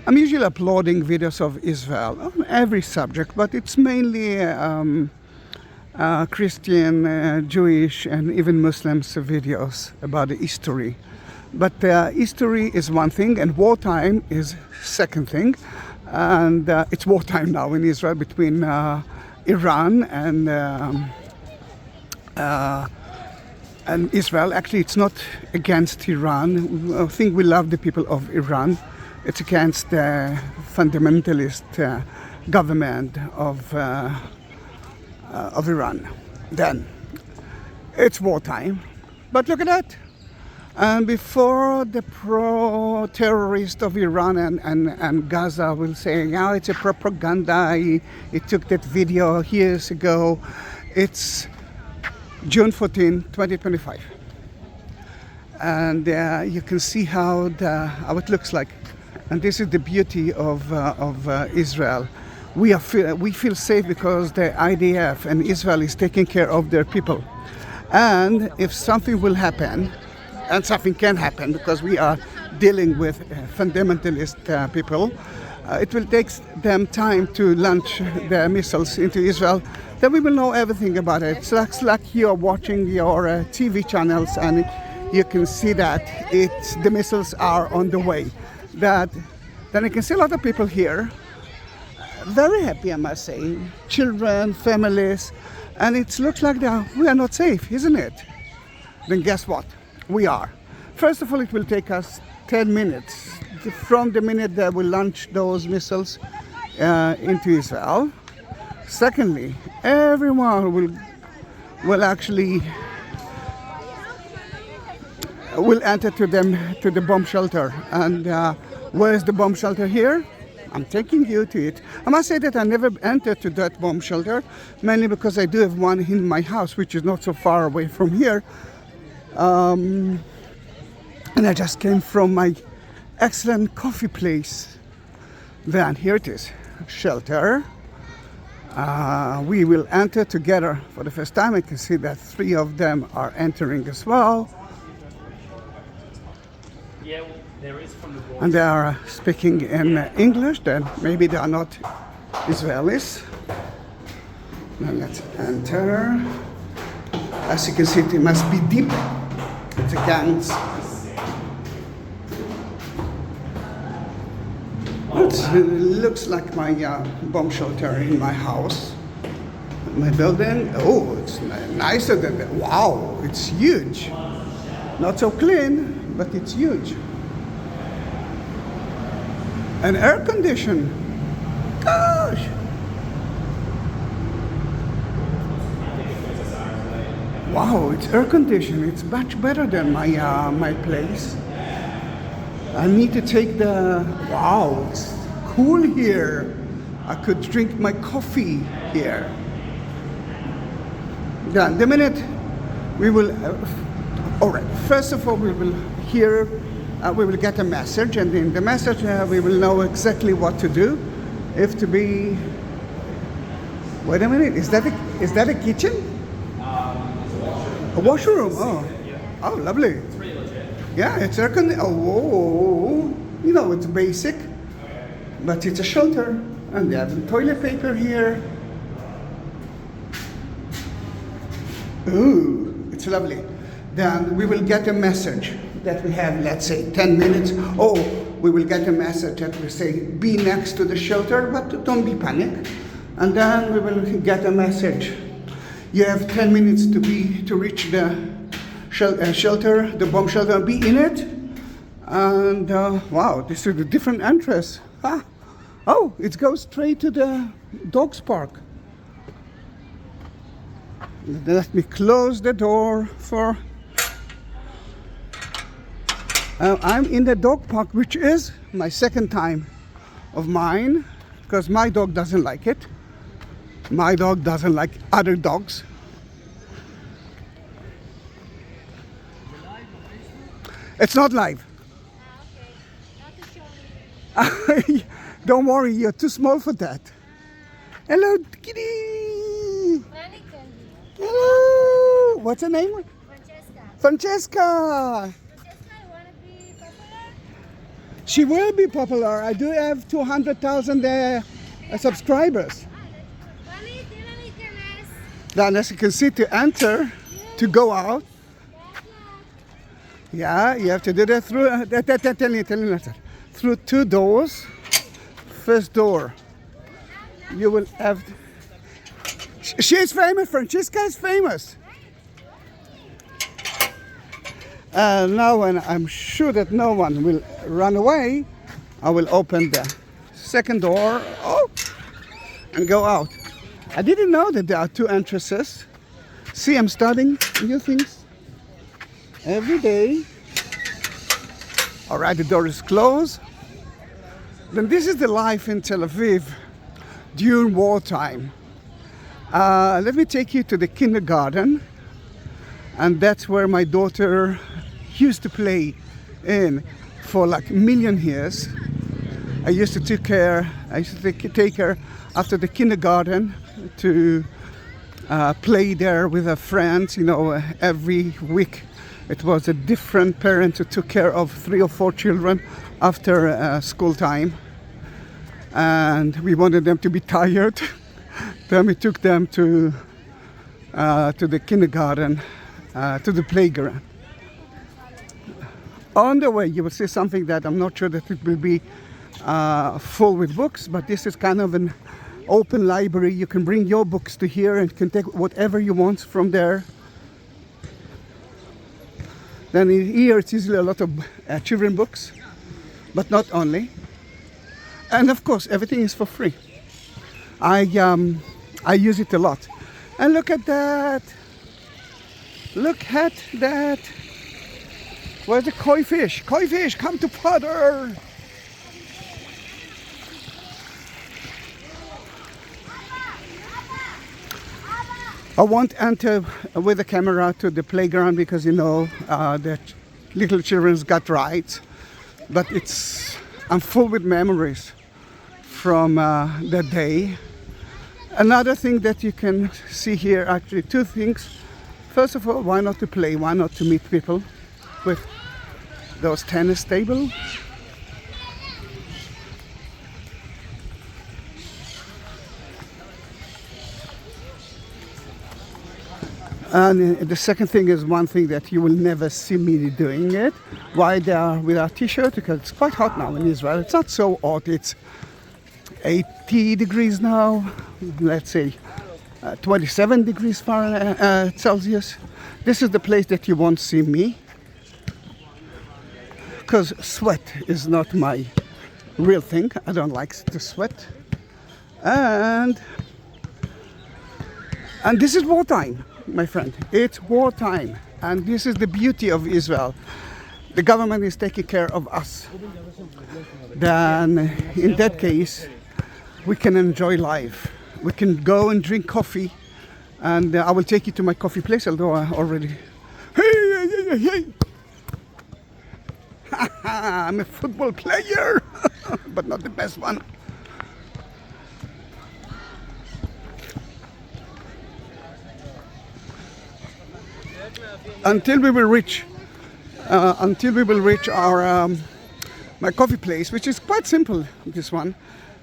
I'm usually uploading videos of Israel on every subject, but it's mainly Christian, Jewish, and even Muslims videos about the history. But history is one thing, and wartime is second thing. And it's wartime now in Israel between Iran and Israel. Actually, it's not against Iran. I think we love the people of Iran. It's against the fundamentalist government of Iran. Then it's wartime. But look at that. And before the pro-terrorist of Iran and Gaza will say, oh, it's a propaganda, he took that video years ago. It's June 14, 2025. And you can see how it looks like. And this is the beauty of Israel. We feel safe because the IDF and Israel is taking care of their people. And if something will happen, and something can happen because we are dealing with fundamentalist people, it will take them time to launch their missiles into Israel. Then we will know everything about it. So it's like you're watching your TV channels and you can see that the missiles are on the way. Then I can see a lot of people here, very happy, I must say, children, families, and it looks like we are not safe, isn't it? Then guess what? We are. First of all, it will take us 10 minutes from the minute that we launch those missiles into Israel. Secondly, everyone will actually enter to the bomb shelter. And where's the bomb shelter here? I'm taking you to it. I must say that I never entered to that bomb shelter, mainly because I do have one in my house, which is not so far away from here. And I just came from my excellent coffee place. Then here it is, shelter. We will enter together for the first time. I can see that 3 of them are entering as well. Yeah, there is from the board. And they are speaking in English, then maybe they are not Israelis. Now let's enter. As you can see, it must be deep. It's a gangs. It looks like my bomb shelter in my house. My building, oh, it's nicer than that. Wow, it's huge. Not so clean, but it's huge. And air conditioned. Gosh. Wow, it's air conditioned. It's much better than my place. I need to take wow, it's cool here. I could drink my coffee here. Then the minute we will, all right, first of all we will hear, we will get a message, and in the message we will know exactly what to do. If to be, wait a minute, is that a kitchen? A washroom, oh. Oh, lovely. It's pretty legit. Yeah, it's air conditioned. Oh, whoa. You know, it's basic, but it's a shelter. And they have toilet paper here. Ooh, it's lovely. Then we will get a message that we have, let's say, 10 minutes. Oh, we will get a message that will say, be next to the shelter, but don't be panic. And then we will get a message. You have 10 minutes to reach the shelter, the bomb shelter, and be in it. And wow, this is a different entrance. Ah. Oh, it goes straight to the dogs park. Let me close the door for... I'm in the dog park, which is my second time of mine, because my dog doesn't like it. My dog doesn't like other dogs. It's not live. Okay. Don't worry, you're too small for that. Hello, kitty. Hello. What's her name? Francesca. Francesca. Francesca, you want to be popular? She will be popular. I do have 200,000 subscribers. Then, as you can see, to enter, to go out, yeah, you have to do that through through two doors. First door, you will have. She's famous, Francesca is famous. Now, when I'm sure that no one will run away, I will open the second door, and go out. I didn't know that there are two entrances. See, I'm studying new things every day. All right, the door is closed. Then this is the life in Tel Aviv during wartime. Let me take you to the kindergarten, and that's where my daughter used to play in for like a million years. I used to take her after the kindergarten to play there with her friends. You know, every week it was a different parent who took care of 3 or 4 children after school time, and we wanted them to be tired. Then we took them to the kindergarten, to the playground. On the way, you will see something that I'm not sure that it will be full with books, but this is kind of an open library. You can bring your books to here and can take whatever you want from there. Then in here it's usually a lot of children books, but not only. And of course, everything is for free. I use it a lot. And look at that! Look at that! Where's the koi fish? Koi fish, come to Potter! I won't enter with the camera to the playground because, you know, the little children's got rights. But I'm full with memories from that day. Another thing that you can see here, actually two things. First of all, why not to play? Why not to meet people with those tennis tables? And the second thing is one thing that you will never see me doing it. Why they are without t-shirt? Because it's quite hot now in Israel. It's not so hot. It's 80 degrees now. Let's say 27 degrees Fahrenheit, Celsius. This is the place that you won't see me, because sweat is not my real thing. I don't like to sweat. And this is wartime, my friend. It's wartime. And this is the beauty of Israel. The government is taking care of us. Then in that case, we can enjoy life. We can go and drink coffee. And I will take you to my coffee place, although I already... Hey! I'm a football player, but not the best one. Until we will reach our my coffee place, which is quite simple. This one,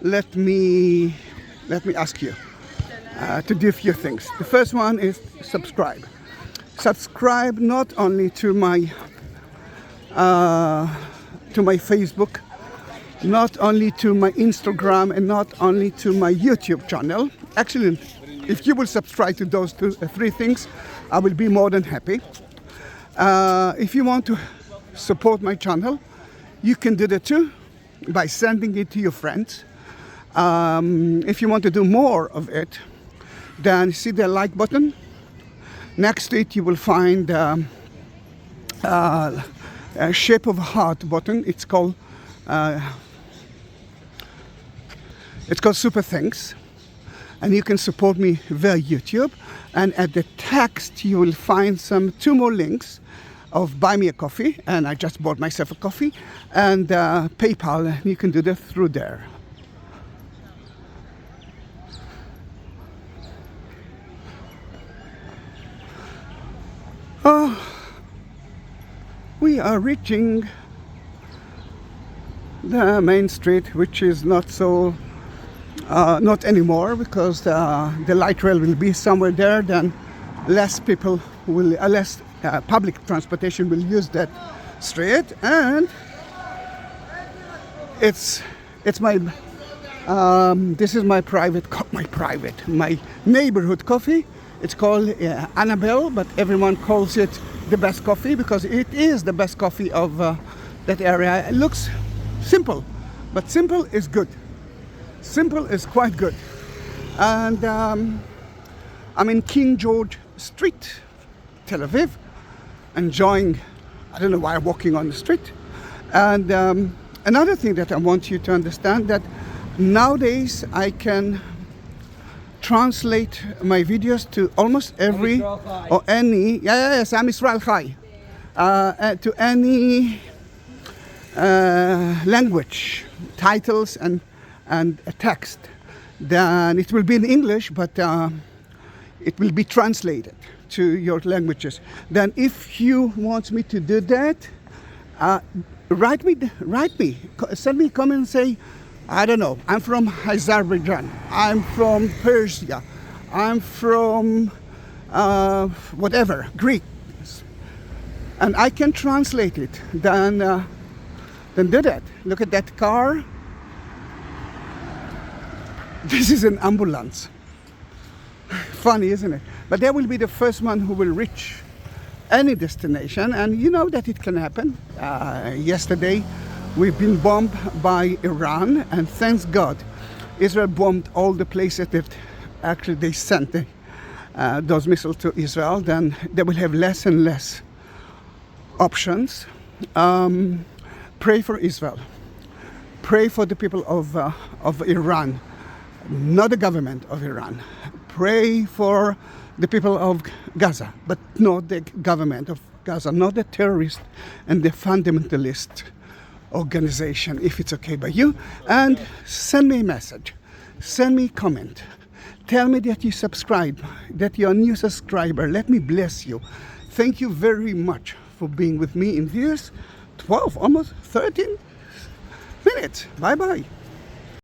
let me ask you to do a few things. The first one is subscribe. Subscribe not only to my Facebook, not only to my Instagram, and not only to my YouTube channel. Actually, if you will subscribe to those three things, I will be more than happy. If you want to support my channel, you can do that too by sending it to your friends. If you want to do more of it, then see the like button. Next to it, you will find a shape of a heart button. It's called Super Thanks, and you can support me via YouTube. And at the text, you will find two more links of Buy Me a Coffee, and I just bought myself a coffee, and PayPal, and you can do that through there. We are reaching the main street, which is not so, not anymore, because the light rail will be somewhere there. Then less people will, less public transportation will use that street, and it's my this is my my neighborhood coffee. It's called Annabelle, but everyone calls it the best coffee because it is the best coffee of that area. It looks simple, but simple is good. Simple is quite good. And I'm in King George Street, Tel Aviv, enjoying, I don't know why I'm walking on the street. And another thing that I want you to understand, that nowadays I can translate my videos to almost every or any, yes, I'm Israel Chai, to any language, titles and a text. Then it will be in English, but it will be translated to your languages. Then if you want me to do that, write me, send me a comment and say, I don't know, I'm from Azerbaijan, I'm from Persia, I'm from whatever, Greek, and I can translate it. Then do that. Look at that car. This is an ambulance. Funny, isn't it? But they will be the first one who will reach any destination, and you know that it can happen. Yesterday we've been bombed by Iran, and thanks God Israel bombed all the places that actually they sent those missiles to Israel. Then they will have less and less options. Pray for Israel. Pray for the people of Iran, not the government of Iran. Pray for the people of Gaza, but not the government of Gaza, not the terrorist and the fundamentalist organization, if it's okay by you. And send me a message, send me a comment, tell me that you subscribe, that you're a new subscriber. Let me bless you. Thank you very much for being with me in these 12, almost 13 minutes. Bye bye.